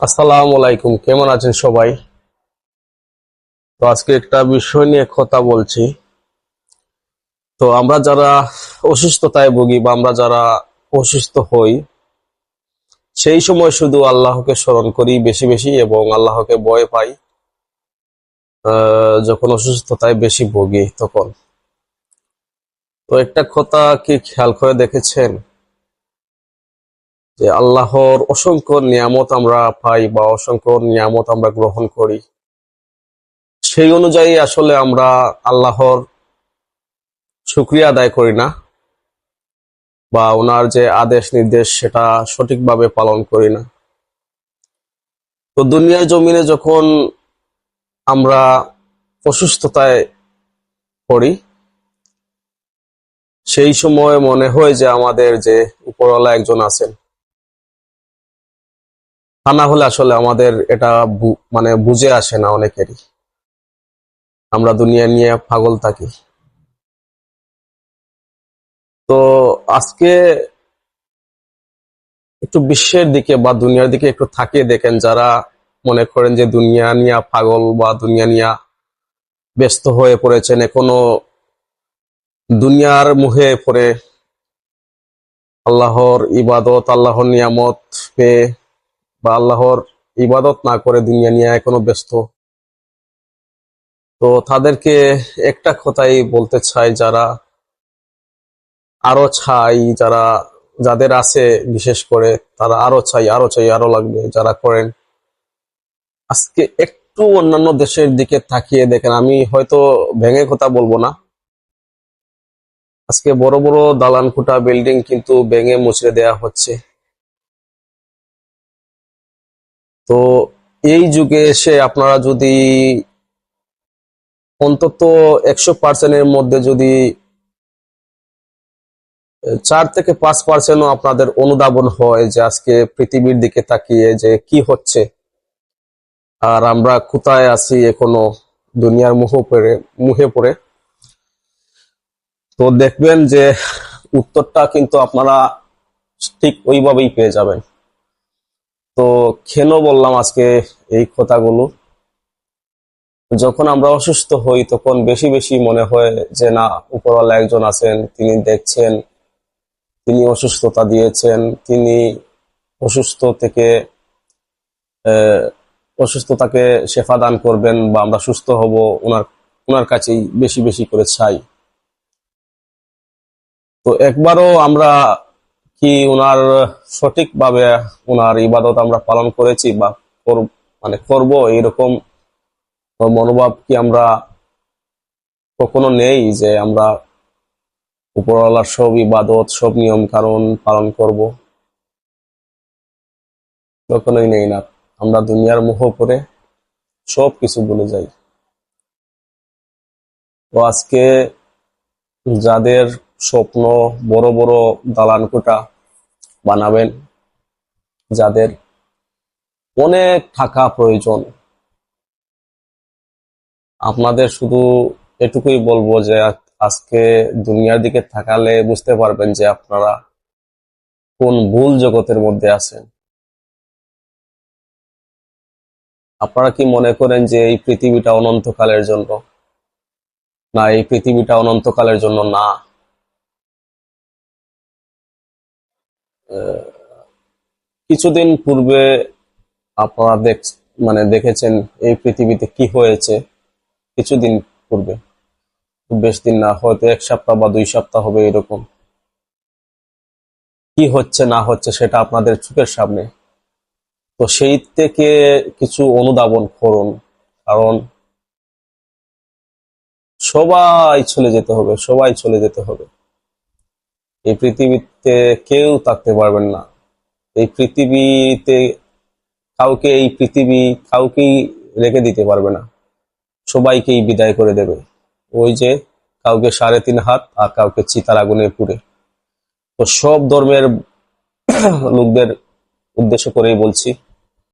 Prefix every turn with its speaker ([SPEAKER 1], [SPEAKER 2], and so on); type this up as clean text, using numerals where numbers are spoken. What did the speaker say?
[SPEAKER 1] আসসালামু আলাইকুম, কেমন আছেন সবাই? তো আজকে একটা বিষয় নিয়ে কথা বলছি। তো আমরা যারা অসুস্থতায় ভুগি বা আমরা যারা অসুস্থ হই, সেই সময় শুধু আল্লাহকে স্মরণ করি বেশি বেশি এবং আল্লাহকে ভয় পাই। যখন অসুস্থতায় বেশি ভুগি তখন তো একটা কথা কি খেয়াল করে দেখেছেন যে আল্লাহর অসংখ্য নিয়ামত আমরা পাই বা অসংখ্য নিয়ামত আমরা গ্রহণ করি, সেই অনুযায়ী আসলে আমরা আল্লাহর শুকরিয়া আদায় করি না বা ওনার যে আদেশ নির্দেশ সেটা সঠিকভাবে পালন করি না। তো দুনিয়ার জমিনে যখন আমরা অসুস্থতায় পড়ি, সেই সময় মনে হয় যে আমাদের যে উপরওয়ালা একজন আছেন, তা না হলে আসলে আমাদের এটা মানে বুঝে আসে না অনেকেরই। আমরা দুনিয়া নিয়ে পাগল থাকি। তো আজকে একটু বিশ্বের দিকে বা দুনিয়ার দিকে একটু তাকিয়ে দেখেন, যারা মনে করেন যে দুনিয়া নিয়ে পাগল বা দুনিয়া নিয়ে ব্যস্ত হয়ে পড়েছেন, এখনো দুনিয়ার মুহে পড়ে আল্লাহর ইবাদত, আল্লাহর নিয়ামত পেয়ে বা আল্লাহর ইবাদত না করে দুনিয়া নিয়ে এখনো ব্যস্ত। তো তাদেরকে একটা কথাই বলতে চাই, যারা আরো চাই, যাদের আছে বিশেষ করে, তারা আরো চাই, আরো চাই, আরো লাগবে যারা করেন, আজকে একটু অন্যান্য দেশের দিকে তাকিয়ে দেখেন। আমি হয়তো ভেঙে কথা বলবো না, আজকে বড় বড় দালান কোঠা বিল্ডিং কিন্তু ভেঙে মুচড়ে দেয়া হচ্ছে। তো এই যুগে এসে আপনারা যদি অন্তত 100%-এর মধ্যে যদি 4 থেকে 5%-ও আপনাদের অনুধাবন হয় যে আজকে পৃথিবীর দিকে তাকিয়ে যে কি হচ্ছে আর আমরা কোথায় আছি এখনো দুনিয়ার মুহে পড়ে, তো দেখবেন যে উত্তরটা কিন্তু আপনারা ঠিক ওইভাবেই পেয়ে যাবেন। তো কেন বললাম আজকে এই কথাগুলো? যখন আমরা অসুস্থ হই তখন বেশি বেশি মনে হয় যে না, উপরওয়ালা একজন আছেন, তিনি দেখছেন, তিনি অসুস্থতা দিয়েছেন, তিনি অসুস্থ থেকে আহ, অসুস্থতাকে শেফা দান করবেন বা আমরা সুস্থ হব, ওনার ওনার কাছেই বেশি বেশি করে চাই। তো একবারও আমরা কি ওনার সঠিকভাবে ওনার ইবাদত আমরা পালন করেছি বা মানে করব, এইরকম মনোভাব কি আমরা কখনো নেই যে আমরা উপরওয়ালার সব ইবাদত, সব নিয়ম কানুন পালন করব? কখনোই নেই না। আমরা দুনিয়ার মোহ করে সব কিছু ভুলে যাই। তো আজকে যাদের স্বপ্ন বড় বড় দালান কোঠা বানাবেন, যাদের অনেক টাকা প্রয়োজন, আপনাদের শুধু এটুকুই বলবো যে আজকে দুনিয়ার দিকে তাকালে বুঝতে পারবেন যে আপনারা কোন ভুল জগতের মধ্যে আছেন। আপনারা কি মনে করেন যে এই পৃথিবীটা অনন্তকালের জন্য? না, এই পৃথিবীটা অনন্তকালের জন্য না। আহ, কিছুদিন পূর্বে আপনারা মানে দেখেছেন এই পৃথিবীতে কি হয়েছে। কিছুদিন পূর্বে, খুব বেশ দিন না, হয়তো 1 সপ্তাহ বা 2 সপ্তাহ হবে এরকম। কি হচ্ছে না হচ্ছে সেটা আপনাদের চোখের সামনে। তো সেই থেকে কিছু অনুধাবন করুন, কারণ সবাই চলে যেতে হবে, সবাই চলে যেতে হবে। এই পৃথিবীতে কেউ থাকতে পারবেন না। এই পৃথিবীতে এই পৃথিবী কাউকেই রেখে দিতে পারবে না, সবাইকেই বিদায় করে দেবে। ওই যে কাউকে 3.5 হাত আর কাউকে চিতার আগুনে পুড়ে। তো সব ধর্মের লোকদের উদ্দেশ্য করেই বলছি,